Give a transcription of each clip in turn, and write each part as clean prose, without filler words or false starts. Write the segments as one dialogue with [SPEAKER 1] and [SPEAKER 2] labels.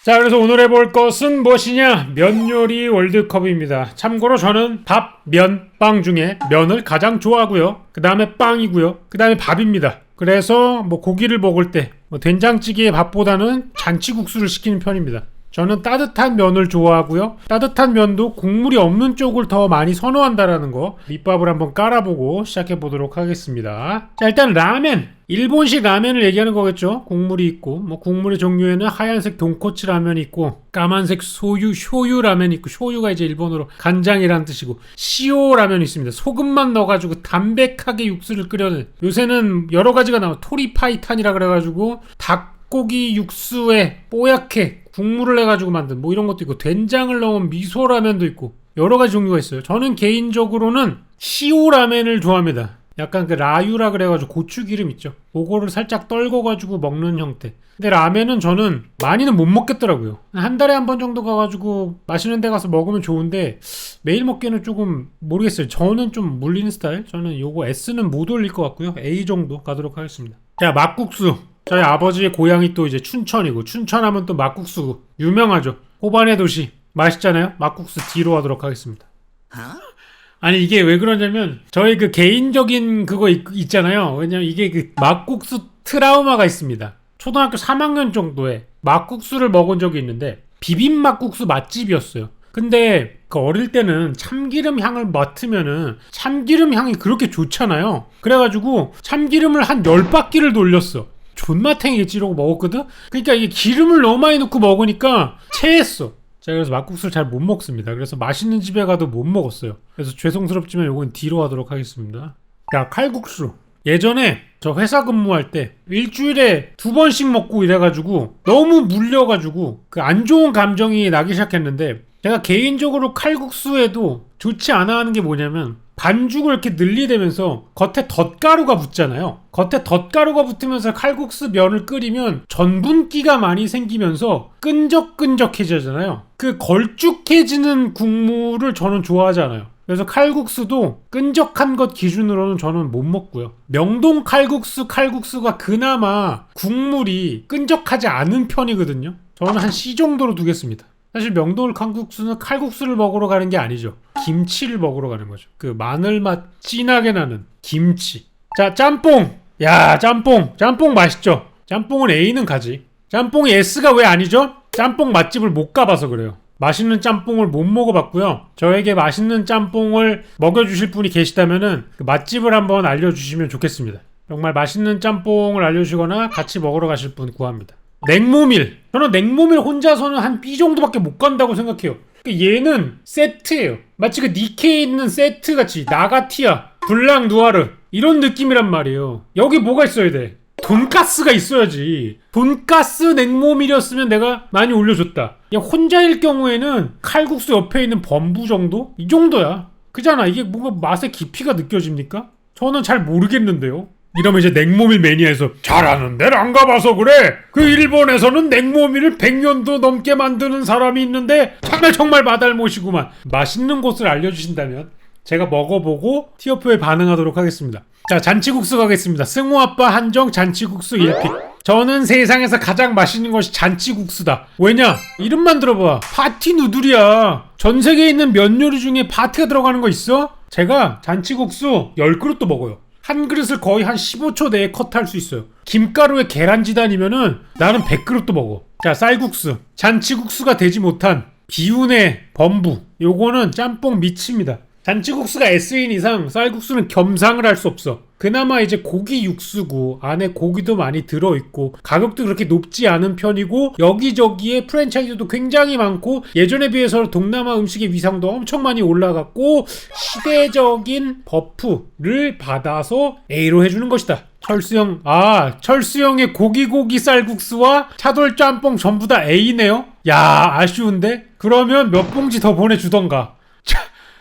[SPEAKER 1] 자, 그래서 오늘 해볼 것은 무엇이냐? 면 요리 월드컵입니다. 참고로 저는 밥, 면, 빵 중에 면을 가장 좋아하고요. 그 다음에 빵이고요. 그 다음에 밥입니다. 그래서 고기를 먹을 때 된장찌개의 밥보다는 잔치국수를 시키는 편입니다. 저는 따뜻한 면을 좋아하고요. 따뜻한 면도 국물이 없는 쪽을 더 많이 선호한다라는 거 밑밥을 한번 깔아보고 시작해 보도록 하겠습니다. 자, 일단 라멘, 일본식 라멘을 얘기하는 거겠죠. 국물이 있고 국물의 종류에는 하얀색 돈코츠 라면이 있고 까만색 쇼유 라면이 있고, 쇼유가 이제 일본어로 간장이라는 뜻이고, 시오 라면이 있습니다. 소금만 넣어가지고 담백하게 육수를 끓여낸, 요새는 여러 가지가 나와. 토리파이탄이라 그래가지고 닭고기 육수에 뽀얗게 국물을 내가지고 만든 이런 것도 있고, 된장을 넣은 미소라면도 있고, 여러가지 종류가 있어요. 저는 개인적으로는 시오라멘을 좋아합니다. 약간 그 라유라 그래가지고 고추기름 있죠. 그거를 살짝 떨궈가지고 먹는 형태. 근데 라멘은 저는 많이는 못 먹겠더라고요. 한 달에 한 번 정도 가가지고 맛있는 데 가서 먹으면 좋은데 매일 먹기에는 조금 모르겠어요. 저는 좀 물리는 스타일. 저는 요거 S는 못 올릴 것 같고요. A 정도 가도록 하겠습니다. 자, 막국수. 저희 아버지의 고향이 또 이제 춘천이고, 춘천하면 또 막국수 유명하죠. 호반의 도시 맛있잖아요. 막국수 D로 하도록 하겠습니다. 아니, 이게 왜 그러냐면 저희 그 개인적인 그거 있잖아요. 왜냐면 이게 그 막국수 트라우마가 있습니다. 초등학교 3학년 정도에 막국수를 먹은 적이 있는데 비빔 막국수 맛집이었어요. 근데 그 어릴 때는 참기름 향을 맡으면은 참기름 향이 그렇게 좋잖아요. 그래가지고 참기름을 한 10바퀴를 돌렸어. 존맛탱이겠지 이러고 먹었거든? 그러니까 이게 기름을 너무 많이 넣고 먹으니까 체했어. 제가 그래서 막국수를 잘 못 먹습니다. 그래서 맛있는 집에 가도 못 먹었어요. 그래서 죄송스럽지만 요건 D로 하도록 하겠습니다. 야, 칼국수. 예전에 저 회사 근무할 때 일주일에 2번씩 먹고 이래가지고 너무 물려가지고 그 안 좋은 감정이 나기 시작했는데, 제가 개인적으로 칼국수에도 좋지 않아 하는 게 뭐냐면 반죽을 이렇게 늘리대면서 겉에 덧가루가 붙잖아요. 겉에 덧가루가 붙으면서 칼국수 면을 끓이면 전분기가 많이 생기면서 끈적끈적해지잖아요. 그 걸쭉해지는 국물을 저는 좋아하지 않아요. 그래서 칼국수도 끈적한 것 기준으로는 저는 못 먹고요. 명동 칼국수가 그나마 국물이 끈적하지 않은 편이거든요. 저는 한 C 정도로 두겠습니다. 사실 명동 칼국수는 칼국수를 먹으러 가는 게 아니죠. 김치를 먹으러 가는 거죠. 그 마늘맛 진하게 나는 김치. 자, 짬뽕. 야, 짬뽕 맛있죠. 짬뽕은 A는 가지. 짬뽕이 S가 왜 아니죠? 짬뽕 맛집을 못 가봐서 그래요. 맛있는 짬뽕을 못 먹어봤고요. 저에게 맛있는 짬뽕을 먹여주실 분이 계시다면은 그 맛집을 한번 알려주시면 좋겠습니다. 정말 맛있는 짬뽕을 알려주시거나 같이 먹으러 가실 분 구합니다. 냉모밀. 저는 냉모밀 혼자서는 한 B 정도밖에 못 간다고 생각해요. 얘는 세트예요. 마치 그 니케에 있는 세트 같이 나가티아, 블랑 누아르 이런 느낌이란 말이에요. 여기 뭐가 있어야 돼? 돈가스가 있어야지. 돈가스 냉모밀이었으면 내가 많이 올려줬다. 그냥 혼자일 경우에는 칼국수 옆에 있는 범부 정도? 이 정도야. 그잖아. 이게 뭔가 맛의 깊이가 느껴집니까? 저는 잘 모르겠는데요. 이러면 이제 냉모밀 매니아에서 잘하는 데를 안 가봐서 그래. 그 일본에서는 냉모밀을 100년도 넘게 만드는 사람이 있는데 정말 마달못이구만. 맛있는 곳을 알려주신다면 제가 먹어보고 티어표에 반응하도록 하겠습니다. 자, 잔치국수 가겠습니다. 승우아빠 한정 잔치국수 1픽. 저는 세상에서 가장 맛있는 것이 잔치국수다. 왜냐? 이름만 들어봐. 파티 누들이야. 전 세계에 있는 면 요리 중에 파티가 들어가는 거 있어? 제가 잔치국수 10그릇도 먹어요. 한 그릇을 거의 한 15초 내에 컷할 수 있어요. 김가루에 계란지단이면은 나는 100그릇도 먹어. 자, 쌀국수. 잔치국수가 되지 못한 비운의 범부. 요거는 짬뽕 미칩니다. 잔치국수가 S인 이상 쌀국수는 겸상을 할 수 없어. 그나마 이제 고기 육수고 안에 고기도 많이 들어있고 가격도 그렇게 높지 않은 편이고 여기저기에 프랜차이즈도 굉장히 많고 예전에 비해서 동남아 음식의 위상도 엄청 많이 올라갔고 시대적인 버프를 받아서 A로 해주는 것이다. 철수형의 고기 쌀국수와 차돌 짬뽕 전부 다 A네요. 야, 아쉬운데? 그러면 몇 봉지 더 보내주던가.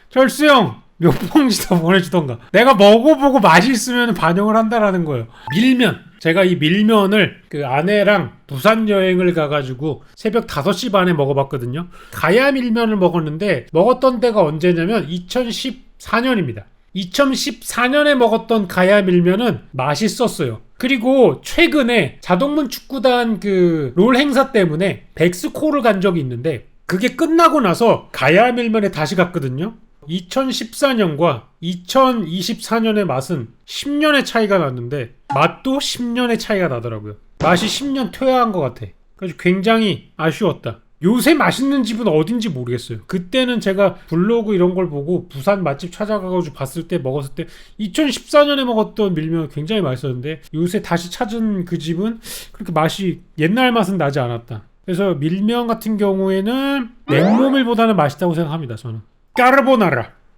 [SPEAKER 1] 철수형 몇 봉지 더 보내주던가. 내가 먹어보고 맛있으면 반영을 한다라는 거예요. 밀면. 제가 이 밀면을 그 아내랑 부산 여행을 가가지고 새벽 5시 반에 먹어봤거든요. 가야 밀면을 먹었는데 먹었던 때가 언제냐면 2014년입니다. 2014년에 먹었던 가야 밀면은 맛있었어요. 그리고 최근에 자동문 축구단 그 롤 행사 때문에 백스코를 간 적이 있는데 그게 끝나고 나서 가야 밀면에 다시 갔거든요. 2014년과 2024년의 맛은 10년의 차이가 났는데 맛도 10년의 차이가 나더라고요. 맛이 10년 퇴화한 것 같아. 그래서 굉장히 아쉬웠다. 요새 맛있는 집은 어딘지 모르겠어요. 그때는 제가 블로그 이런 걸 보고 부산 맛집 찾아가가지고 봤을 때 먹었을 때 2014년에 먹었던 밀면 굉장히 맛있었는데 요새 다시 찾은 그 집은 그렇게 맛이 옛날 맛은 나지 않았다. 그래서 밀면 같은 경우에는 냉모밀보다는 맛있다고 생각합니다. 저는.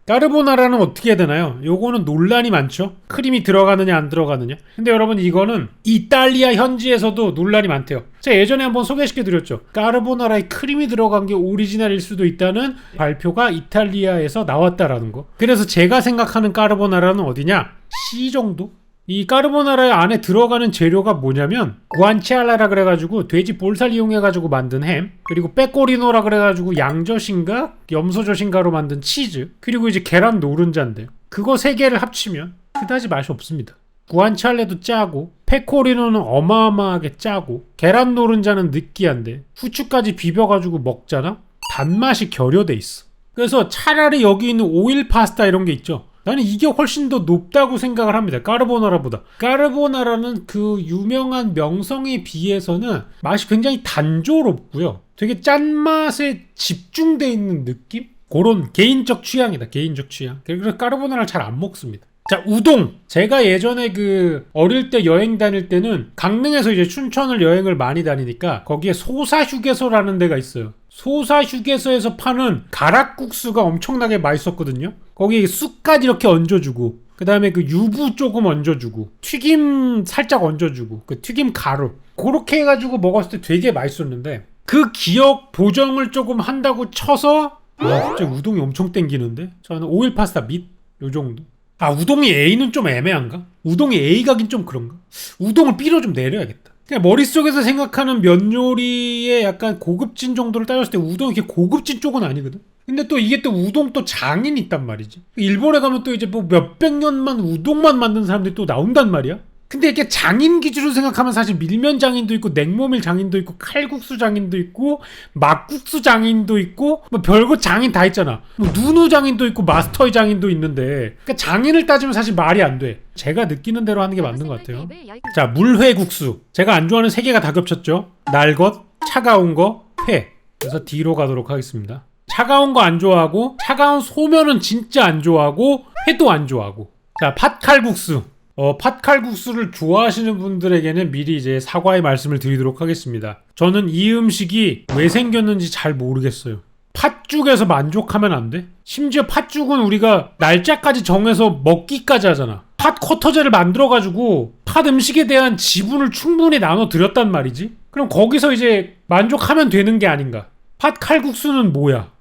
[SPEAKER 1] 까르보나라는 어떻게 해야 되나요? 요거는 논란이 많죠. 크림이 들어가느냐 안 들어가느냐. 근데 여러분 이거는 이탈리아 현지에서도 논란이 많대요. 제가 예전에 한번 소개시켜 드렸죠. 까르보나라에 크림이 들어간 게 오리지널일 수도 있다는 발표가 이탈리아에서 나왔다라는 거. 그래서 제가 생각하는 까르보나라는 어디냐? C 정도? 이 까르보나라 안에 들어가는 재료가 뭐냐면 구안치알라라 그래가지고 돼지 볼살 이용해가지고 만든 햄, 그리고 빼꼬리노라 그래가지고 양젓인가 염소젓인가로 만든 치즈, 그리고 이제 계란 노른자인데요. 그거 세 개를 합치면 그다지 맛이 없습니다. 구안치알레도 짜고 페코리노는 어마어마하게 짜고 계란 노른자는 느끼한데 후추까지 비벼가지고 먹잖아? 단맛이 결여돼 있어. 그래서 차라리 여기 있는 오일 파스타 이런 게 있죠. 나는 이게 훨씬 더 높다고 생각을 합니다. 까르보나라보다. 까르보나라는 그 유명한 명성에 비해서는 맛이 굉장히 단조롭고요. 되게 짠맛에 집중돼 있는 느낌? 그런 개인적 취향이다. 개인적 취향. 그래서 까르보나라를 잘 안 먹습니다. 자, 우동. 제가 예전에 그 어릴 때 여행 다닐 때는 강릉에서 이제 춘천을 여행을 많이 다니니까 거기에 소사휴게소라는 데가 있어요. 소사휴게소에서 파는 가락국수가 엄청나게 맛있었거든요. 거기에 쑥까지 이렇게 얹어주고 그 다음에 그 유부 조금 얹어주고 튀김 살짝 얹어주고 그 튀김 가루 그렇게 해가지고 먹었을 때 되게 맛있었는데 그 기억 보정을 조금 한다고 쳐서 갑자기 우동이 엄청 땡기는데 저는 오일 파스타 밑 요 정도. 아, 우동이 A는 좀 애매한가? 우동이 A 가긴 좀 그런가? 우동을 B로 좀 내려야겠다. 그냥 머릿속에서 생각하는 면 요리의 약간 고급진 정도를 따졌을 때 우동이 이렇게 고급진 쪽은 아니거든? 근데 또 이게 또 우동 또 장인이 있단 말이지. 일본에 가면 또 이제 뭐 몇백 년만 우동만 만든 사람들이 또 나온단 말이야. 근데 이렇게 장인 기준으로 생각하면 사실 밀면 장인도 있고 냉모밀 장인도 있고 칼국수 장인도 있고 막국수 장인도 있고 뭐 별거 장인 다 있잖아. 뭐 누누 장인도 있고 마스터의 장인도 있는데 그러니까 장인을 따지면 사실 말이 안 돼. 제가 느끼는 대로 하는 게 맞는 것 같아요. 자, 물회국수. 제가 안 좋아하는 세 개가 다 겹쳤죠. 날것, 차가운 거, 회. 그래서 D로 가도록 하겠습니다. 차가운 거 안 좋아하고 차가운 소면은 진짜 안 좋아하고 회도 안 좋아하고. 자, 팥칼국수. 팥칼국수를 좋아하시는 분들에게는 미리 이제 사과의 말씀을 드리도록 하겠습니다. 저는 이 음식이 왜 생겼는지 잘 모르겠어요. 팥죽에서 만족하면 안 돼? 심지어 팥죽은 우리가 날짜까지 정해서 먹기까지 하잖아. 팥 쿼터제를 만들어가지고 팥 음식에 대한 지분을 충분히 나눠드렸단 말이지? 그럼 거기서 이제 만족하면 되는 게 아닌가? 팥칼국수는 뭐야?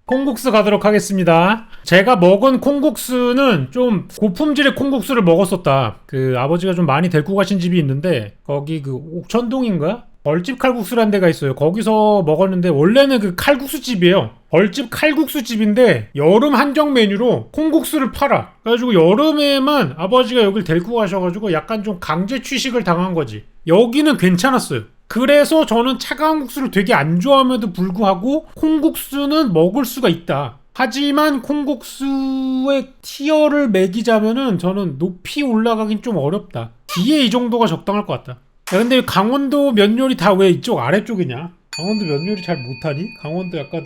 [SPEAKER 1] 콩국수 가도록 하겠습니다. 제가 먹은 콩국수는 좀 고품질의 콩국수를 먹었었다. 그 아버지가 좀 많이 데리고 가신 집이 있는데 거기 그 옥천동인가? 벌집 칼국수라는 데가 있어요. 거기서 먹었는데 원래는 그 칼국수 집이에요. 벌집 칼국수 집인데 여름 한정 메뉴로 콩국수를 팔아. 그래가지고 여름에만 아버지가 여길 데리고 가셔가지고 약간 좀 강제 취식을 당한 거지. 여기는 괜찮았어요. 그래서 저는 차가운 국수를 되게 안 좋아함에도 불구하고 콩국수는 먹을 수가 있다. 하지만 콩국수의 티어를 매기자면은 저는 높이 올라가긴 좀 어렵다. D에 이 정도가 적당할 것 같다. 야, 근데 강원도 면 요리 다 왜 이쪽 아래쪽이냐? 강원도 면 요리 잘 못하니? 강원도 약간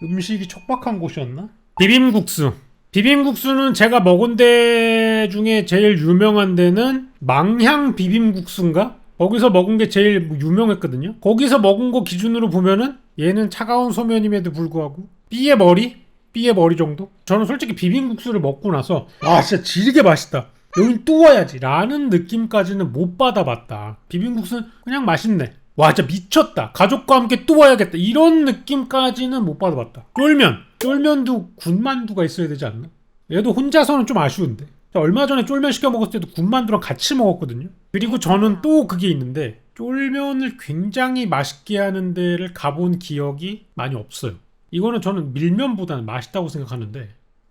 [SPEAKER 1] 음식이 촉박한 곳이었나? 비빔국수. 비빔국수는 제가 먹은 데 중에 제일 유명한 데는 망향 비빔국수인가? 거기서 먹은 게 제일 유명했거든요. 거기서 먹은 거 기준으로 보면은 얘는 차가운 소면임에도 불구하고 B의 머리 정도? 저는 솔직히 비빔국수를 먹고 나서 아 진짜 지르게 맛있다. 여긴 또 와야지 라는 느낌까지는 못 받아봤다. 비빔국수는 그냥 맛있네. 와 진짜 미쳤다. 가족과 함께 또 와야겠다. 이런 느낌까지는 못 받아봤다. 쫄면도 군만두가 있어야 되지 않나? 얘도 혼자서는 좀 아쉬운데. 얼마 전에 쫄면 시켜 먹었을 때도 군만두랑 같이 먹었거든요. 그리고 저는 또 그게 있는데 쫄면을 굉장히 맛있게 하는 데를 가본 기억이 많이 없어요. 이거는 저는 밀면보다는 맛있다고 생각하는데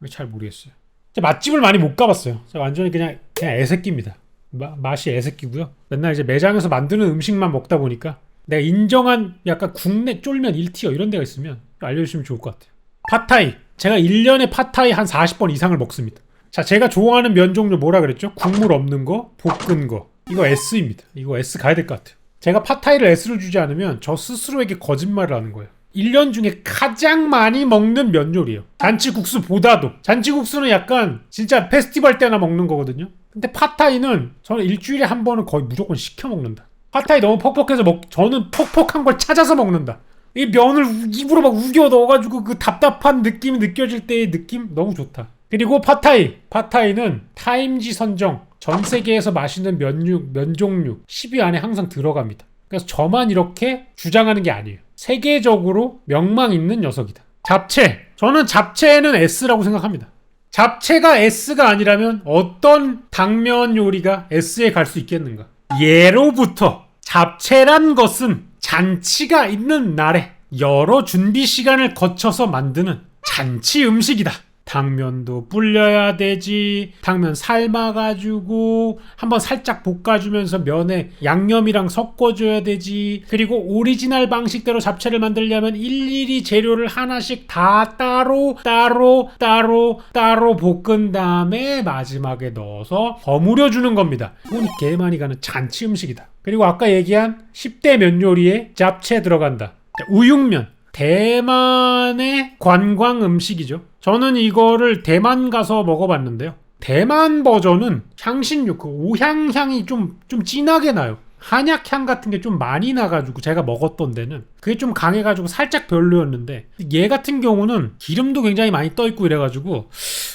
[SPEAKER 1] 잘 모르겠어요. 제가 맛집을 많이 못 가봤어요. 제가 완전히 그냥 애새끼입니다. 맛이 애새끼고요. 맨날 이제 매장에서 만드는 음식만 먹다 보니까 내가 인정한 약간 국내 쫄면 1티어 이런 데가 있으면 알려주시면 좋을 것 같아요. 팟타이. 제가 1년에 팟타이 한 40번 이상을 먹습니다. 자, 제가 좋아하는 면 종류 뭐라 그랬죠? 국물 없는 거, 볶은 거. 이거 S입니다. 이거 S 가야 될 것 같아요. 제가 팟타이를 S를 주지 않으면 저 스스로에게 거짓말을 하는 거예요. 1년 중에 가장 많이 먹는 면 요리예요. 잔치국수보다도. 잔치국수는 약간 진짜 페스티벌 때나 먹는 거거든요. 근데 팟타이는 저는 일주일에 한 번은 거의 무조건 시켜 먹는다. 팟타이 너무 퍽퍽해서 저는 퍽퍽한 걸 찾아서 먹는다. 이 면을 입으로 막 우겨 넣어가지고 그 답답한 느낌이 느껴질 때의 느낌 너무 좋다. 그리고 팟타이는 타임지 선정 전 세계에서 맛있는 면 종류 10위 안에 항상 들어갑니다. 그래서 저만 이렇게 주장하는 게 아니에요. 세계적으로 명망 있는 녀석이다. 잡채. 저는 잡채는 S라고 생각합니다. 잡채가 S가 아니라면 어떤 당면 요리가 S에 갈 수 있겠는가? 예로부터 잡채란 것은 잔치가 있는 날에 여러 준비 시간을 거쳐서 만드는 잔치 음식이다. 당면도 불려야 되지. 당면 삶아가지고 한번 살짝 볶아주면서 면에 양념이랑 섞어줘야 되지. 그리고 오리지널 방식대로 잡채를 만들려면 일일이 재료를 하나씩 다 따로 볶은 다음에 마지막에 넣어서 버무려 주는 겁니다. 돈이 개 많이 가는 잔치 음식이다. 그리고 아까 얘기한 10대 면 요리에 잡채 들어간다. 우육면. 대만의 관광 음식이죠. 저는 이거를 대만 가서 먹어봤는데요. 대만 버전은 향신료, 그 오향향이 좀 진하게 나요. 한약향 같은 게 좀 많이 나가지고 제가 먹었던 데는 그게 좀 강해가지고 살짝 별로였는데 얘 같은 경우는 기름도 굉장히 많이 떠있고 이래가지고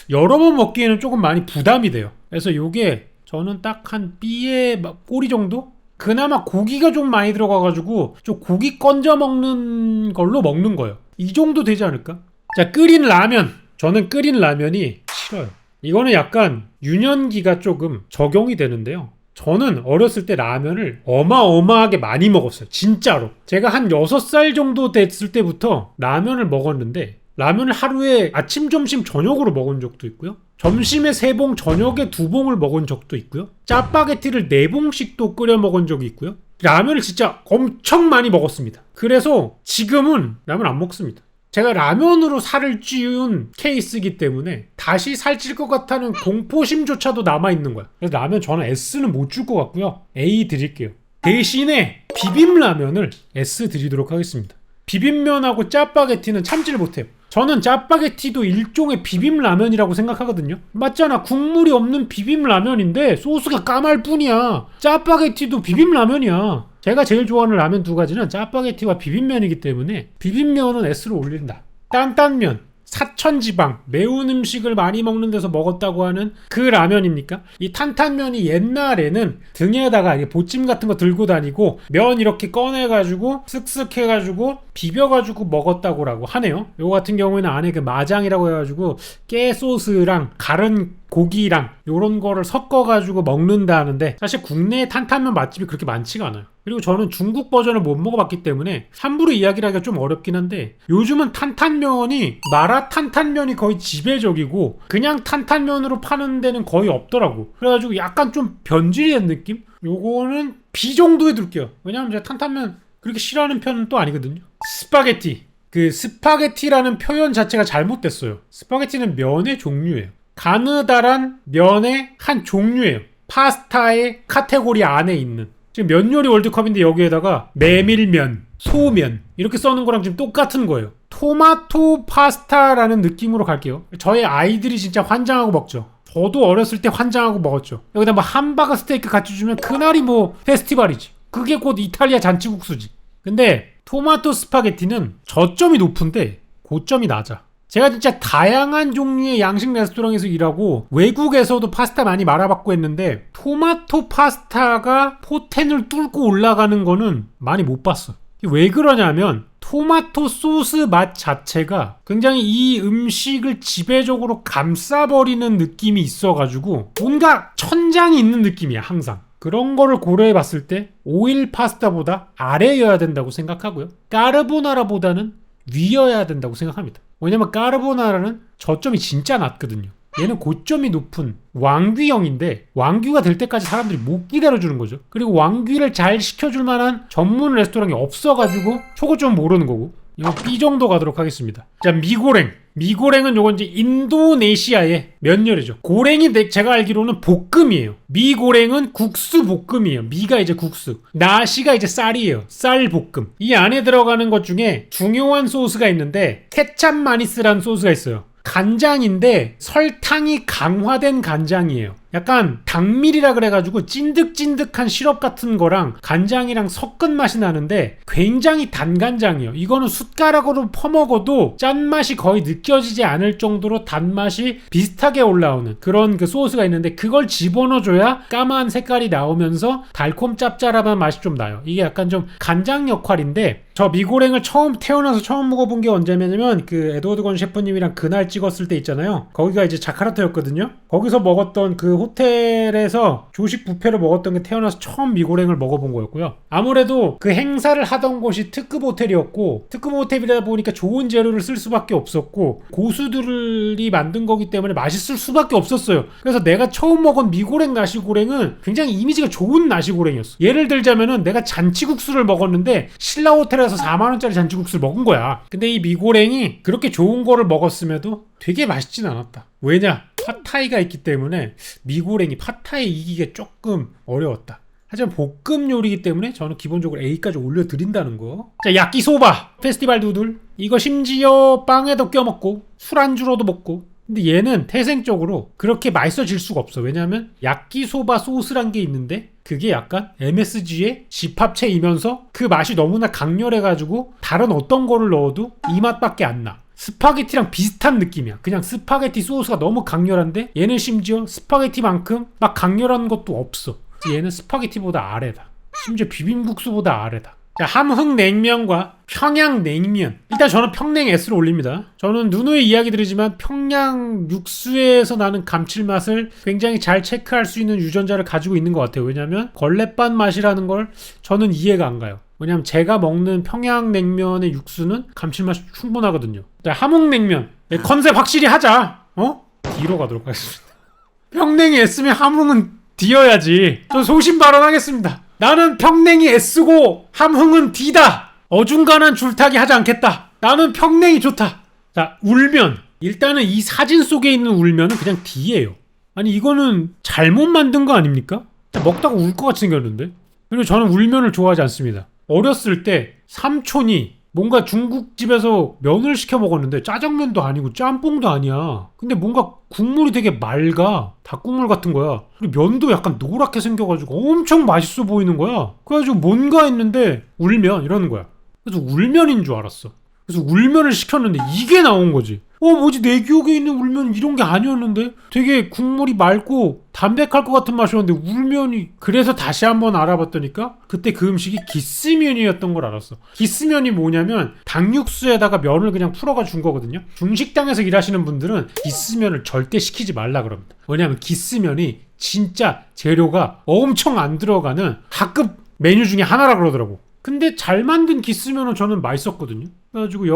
[SPEAKER 1] 여러 번 먹기에는 조금 많이 부담이 돼요. 그래서 요게 저는 딱 한 B의 꼬리 정도? 그나마 고기가 좀 많이 들어가가지고 좀 고기 건져 먹는 걸로 먹는 거예요. 이 정도 되지 않을까? 자, 끓인 라면. 저는 끓인 라면이 싫어요. 이거는 약간 유년기가 조금 적용이 되는데요. 저는 어렸을 때 라면을 어마어마하게 많이 먹었어요. 진짜로. 제가 한 6살 정도 됐을 때부터 라면을 먹었는데 라면을 하루에 아침, 점심, 저녁으로 먹은 적도 있고요. 점심에 3봉, 저녁에 2봉을 먹은 적도 있고요. 짜파게티를 4봉씩도 끓여 먹은 적이 있고요. 라면을 진짜 엄청 많이 먹었습니다. 그래서 지금은 라면 안 먹습니다. 제가 라면으로 살을 찌운 케이스이기 때문에 다시 살찔 것 같다는 공포심조차도 남아있는 거야. 그래서 라면 저는 S는 못 줄 것 같고요. A 드릴게요. 대신에 비빔라면을 S 드리도록 하겠습니다. 비빔면하고 짜파게티는 참지를 못해요. 저는 짜파게티도 일종의 비빔라면이라고 생각하거든요. 맞잖아. 국물이 없는 비빔라면인데 소스가 까말 뿐이야. 짜파게티도 비빔라면이야. 제가 제일 좋아하는 라면 2가지는 짜파게티와 비빔면이기 때문에 비빔면은 S로 올린다.担担면. 사천지방, 매운 음식을 많이 먹는 데서 먹었다고 하는 그 라면입니까? 이 탄탄면이 옛날에는 등에다가 보찜 같은 거 들고 다니고 면 이렇게 꺼내가지고 쓱쓱 해가지고 비벼가지고 먹었다고 하네요. 요거 같은 경우에는 안에 그 마장이라고 해가지고 깨 소스랑 가른 고기랑 요런 거를 섞어가지고 먹는다 하는데 사실 국내에 탄탄면 맛집이 그렇게 많지가 않아요. 그리고 저는 중국 버전을 못 먹어봤기 때문에 함부로 이야기를 하기가 좀 어렵긴 한데 요즘은 탄탄면이 마라탄탄면이 거의 지배적이고 그냥 탄탄면으로 파는 데는 거의 없더라고. 그래가지고 약간 좀 변질된 느낌? 요거는 B 정도에 둘게요. 왜냐면 제가 탄탄면 그렇게 싫어하는 편은 또 아니거든요. 스파게티. 그 스파게티라는 표현 자체가 잘못됐어요. 스파게티는 면의 종류예요. 가느다란 면의 한 종류예요. 파스타의 카테고리 안에 있는. 지금 면요리 월드컵인데 여기에다가 메밀면, 소면 이렇게 써는 거랑 지금 똑같은 거예요. 토마토 파스타라는 느낌으로 갈게요. 저의 아이들이 진짜 환장하고 먹죠. 저도 어렸을 때 환장하고 먹었죠. 여기다 뭐 함바거 스테이크 같이 주면 그날이 뭐 페스티벌이지. 그게 곧 이탈리아 잔치국수지. 근데 토마토 스파게티는 저점이 높은데 고점이 낮아. 제가 진짜 다양한 종류의 양식 레스토랑에서 일하고 외국에서도 파스타 많이 말아봤고 했는데 토마토 파스타가 포텐을 뚫고 올라가는 거는 많이 못 봤어. 왜 그러냐면 토마토 소스 맛 자체가 굉장히 이 음식을 지배적으로 감싸버리는 느낌이 있어가지고 뭔가 천장이 있는 느낌이야 항상. 그런 거를 고려해 봤을 때 오일 파스타보다 아래여야 된다고 생각하고요. 까르보나라보다는 위여야 된다고 생각합니다. 왜냐면 까르보나라는 저점이 진짜 낮거든요. 얘는 고점이 높은 왕귀형인데 왕귀가 될 때까지 사람들이 못 기다려주는 거죠. 그리고 왕귀를 잘 시켜줄 만한 전문 레스토랑이 없어가지고 초고점 모르는 거고. 이거 B 정도 가도록 하겠습니다. 자, 미고랭. 미고랭은 요건 이제 인도네시아의 면 요리죠. 고랭이 제가 알기로는 볶음이에요. 미고랭은 국수 볶음이에요. 미가 이제 국수, 나시가 이제 쌀이에요. 쌀 볶음. 이 안에 들어가는 것 중에 중요한 소스가 있는데 케찹 마니스라는 소스가 있어요. 간장인데 설탕이 강화된 간장이에요. 약간 당밀이라 그래가지고 찐득찐득한 시럽 같은 거랑 간장이랑 섞은 맛이 나는데 굉장히 단 간장이에요. 이거는 숟가락으로 퍼먹어도 짠맛이 거의 느껴지지 않을 정도로 단맛이 비슷하게 올라오는 그런 그 소스가 있는데 그걸 집어넣어줘야 까만 색깔이 나오면서 달콤 짭짤한 맛이 좀 나요. 이게 약간 좀 간장 역할인데 저 미고랭을 태어나서 처음 먹어본 게 언제냐면 그 에드워드 건 셰프님이랑 그날 찍었을 때 있잖아요. 거기가 이제 자카르타였거든요. 거기서 먹었던 그 호텔에서 조식 뷔페를 먹었던 게 태어나서 처음 미고랭을 먹어본 거였고요. 아무래도 그 행사를 하던 곳이 특급 호텔이었고 특급 호텔이다 보니까 좋은 재료를 쓸 수밖에 없었고 고수들이 만든 거기 때문에 맛있을 수밖에 없었어요. 그래서 내가 처음 먹은 미고랭 나시고랭은 굉장히 이미지가 좋은 나시고랭이었어. 예를 들자면은 내가 잔치국수를 먹었는데 신라 호텔에서 4만원짜리 잔치국수를 먹은 거야. 근데 이 미고랭이 그렇게 좋은 거를 먹었음에도 되게 맛있진 않았다. 왜냐? 팟타이가 있기 때문에 미고랭이 팟타이 이기기가 조금 어려웠다. 하지만 볶음 요리이기 때문에 저는 기본적으로 A까지 올려드린다는 거. 자, 야끼소바 페스티벌 누들. 이거 심지어 빵에도 껴먹고 술안주로도 먹고. 근데 얘는 태생적으로 그렇게 맛있어질 수가 없어. 왜냐하면 야끼소바 소스란 게 있는데 그게 약간 MSG의 집합체이면서 그 맛이 너무나 강렬해가지고 다른 어떤 거를 넣어도 이 맛밖에 안 나. 스파게티랑 비슷한 느낌이야. 그냥 스파게티 소스가 너무 강렬한데 얘는 심지어 스파게티만큼 막 강렬한 것도 없어. 얘는 스파게티보다 아래다. 심지어 비빔국수보다 아래다. 자, 함흥냉면과 평양냉면. 일단 저는 평냉 S를 올립니다. 저는 누누이 이야기 드리지만 평양 육수에서 나는 감칠맛을 굉장히 잘 체크할 수 있는 유전자를 가지고 있는 것 같아요. 왜냐면 걸레반 맛이라는 걸 저는 이해가 안 가요. 왜냐면 제가 먹는 평양냉면의 육수는 감칠맛이 충분하거든요. 자, 함흥냉면. 컨셉 확실히 하자. D로 가도록 하겠습니다. 평냉이 S면 함흥은 D여야지. 저 소신 발언하겠습니다. 나는 평냉이 S고 함흥은 D다. 어중간한 줄타기 하지 않겠다. 나는 평냉이 좋다. 자, 울면. 일단은 이 사진 속에 있는 울면은 그냥 D예요. 아니 이거는 잘못 만든 거 아닙니까? 먹다가 울 것 같이 생겼는데. 그리고 저는 울면을 좋아하지 않습니다. 어렸을 때 삼촌이 뭔가 중국집에서 면을 시켜 먹었는데 짜장면도 아니고 짬뽕도 아니야. 근데 뭔가 국물이 되게 맑아. 닭국물 같은 거야. 그리고 면도 약간 노랗게 생겨가지고 엄청 맛있어 보이는 거야. 그래가지고 뭔가 했는데 울면 이러는 거야. 그래서 울면인 줄 알았어. 그래서 울면을 시켰는데 이게 나온 거지. 뭐지 내 기억에 있는 울면 이런 게 아니었는데 되게 국물이 맑고 담백할 것 같은 맛이었는데 울면이. 그래서 다시 한번 알아봤더니까 그때 그 음식이 기스면이었던 걸 알았어. 기스면이 뭐냐면 닭육수에다가 면을 그냥 풀어가 준 거거든요. 중식당에서 일하시는 분들은 기스면을 절대 시키지 말라 그럽니다. 왜냐면 기스면이 진짜 재료가 엄청 안 들어가는 하급 메뉴 중에 하나라 그러더라고. 근데 잘 만든 기스면은 저는 맛있었거든요. 그래가지고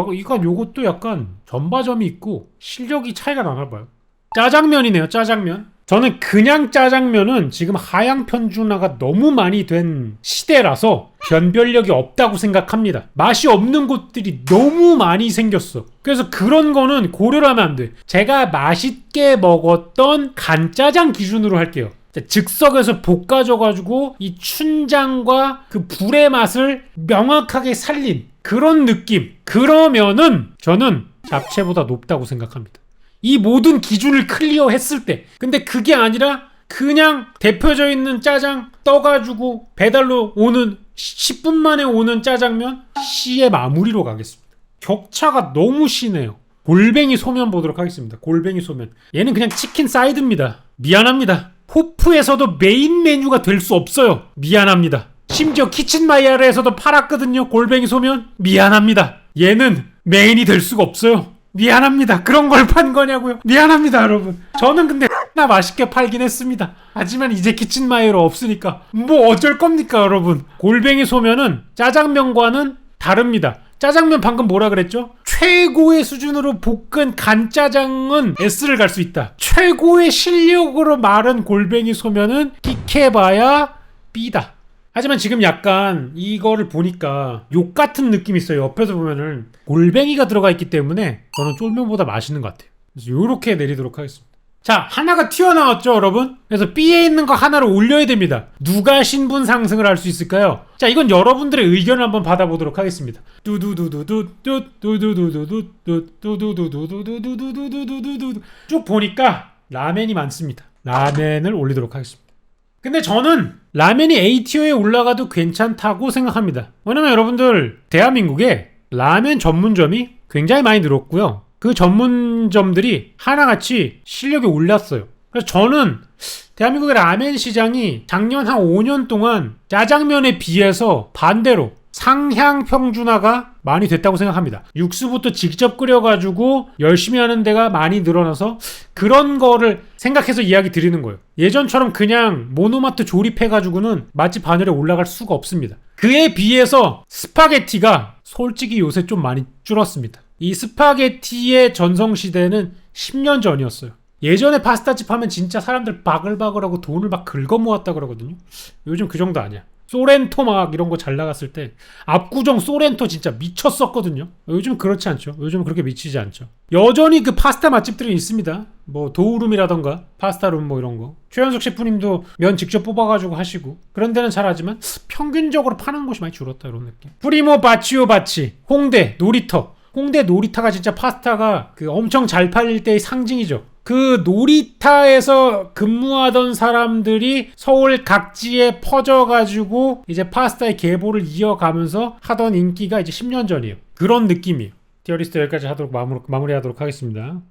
[SPEAKER 1] 요것도 약간 전바점이 있고 실력이 차이가 나나 봐요. 짜장면이네요. 짜장면. 저는 그냥 짜장면은 지금 하향 편준화가 너무 많이 된 시대라서 변별력이 없다고 생각합니다. 맛이 없는 곳들이 너무 많이 생겼어. 그래서 그런 거는 고려를 하면 안 돼. 제가 맛있게 먹었던 간짜장 기준으로 할게요. 즉석에서 볶아줘가지고 이 춘장과 그 불의 맛을 명확하게 살린 그런 느낌. 그러면은 저는 잡채보다 높다고 생각합니다. 이 모든 기준을 클리어했을 때. 근데 그게 아니라 그냥 데펴져 있는 짜장 떠가지고 배달로 오는 10분 만에 오는 짜장면 C의 마무리로 가겠습니다. 격차가 너무 심해요. 골뱅이 소면 보도록 하겠습니다. 골뱅이 소면. 얘는 그냥 치킨 사이드입니다. 미안합니다. 호프에서도 메인 메뉴가 될 수 없어요. 미안합니다. 심지어 키친마이야르에서도 팔았거든요. 골뱅이 소면. 미안합니다. 얘는 메인이 될 수가 없어요. 미안합니다. 그런 걸 판 거냐고요. 미안합니다 여러분. 저는 근데 나 맛있게 팔긴 했습니다. 하지만 이제 키친마이야르 없으니까 뭐 어쩔 겁니까 여러분. 골뱅이 소면은 짜장면과는 다릅니다. 짜장면 방금 뭐라 그랬죠? 최고의 수준으로 볶은 간짜장은 S를 갈 수 있다. 최고의 실력으로 마른 골뱅이 소면은 끽해봐야 B다. 하지만 지금 약간 이거를 보니까 욕 같은 느낌이 있어요. 옆에서 보면은 골뱅이가 들어가 있기 때문에 저는 쫄면보다 맛있는 것 같아요. 그래서 요렇게 내리도록 하겠습니다. 자, 하나가 튀어나왔죠, 여러분? 그래서 B에 있는 거 하나를 올려야 됩니다. 누가 신분 상승을 할 수 있을까요? 자, 이건 여러분들의 의견을 한번 받아보도록 하겠습니다. 쭉 보니까 라멘이 많습니다. 라멘을 올리도록 하겠습니다. 근데 저는 라멘이 A티어에 올라가도 괜찮다고 생각합니다. 왜냐면 여러분들 대한민국에 라멘 전문점이 굉장히 많이 늘었고요. 그 전문점들이 하나같이 실력이 올랐어요. 그래서 저는 대한민국의 라멘 시장이 작년 한 5년 동안 짜장면에 비해서 반대로 상향 평준화가 많이 됐다고 생각합니다. 육수부터 직접 끓여가지고 열심히 하는 데가 많이 늘어나서 그런 거를 생각해서 이야기 드리는 거예요. 예전처럼 그냥 모노마트 조립해가지고는 맛집 하늘에 올라갈 수가 없습니다. 그에 비해서 스파게티가 솔직히 요새 좀 많이 줄었습니다. 이 스파게티의 전성시대는 10년 전이었어요. 예전에 파스타집 하면 진짜 사람들 바글바글하고 돈을 막 긁어 모았다 그러거든요. 요즘 그 정도 아니야. 소렌토 막 이런 거 잘 나갔을 때 압구정 소렌토 진짜 미쳤었거든요. 요즘 그렇지 않죠. 요즘 그렇게 미치지 않죠. 여전히 그 파스타 맛집들이 있습니다. 뭐 도우룸이라던가 파스타룸 뭐 이런 거. 최현석 셰프님도 면 직접 뽑아가지고 하시고 그런 데는 잘하지만 평균적으로 파는 곳이 많이 줄었다 이런 느낌. 프리모 바치오 바치 홍대 놀이터. 홍대 놀이터가 진짜 파스타가 그 엄청 잘 팔릴 때의 상징이죠. 그 놀이터에서 근무하던 사람들이 서울 각지에 퍼져가지고 이제 파스타의 계보를 이어가면서 하던 인기가 이제 10년 전이에요. 그런 느낌이에요. 티어리스트 여기까지 하도록 마무리하도록 하겠습니다.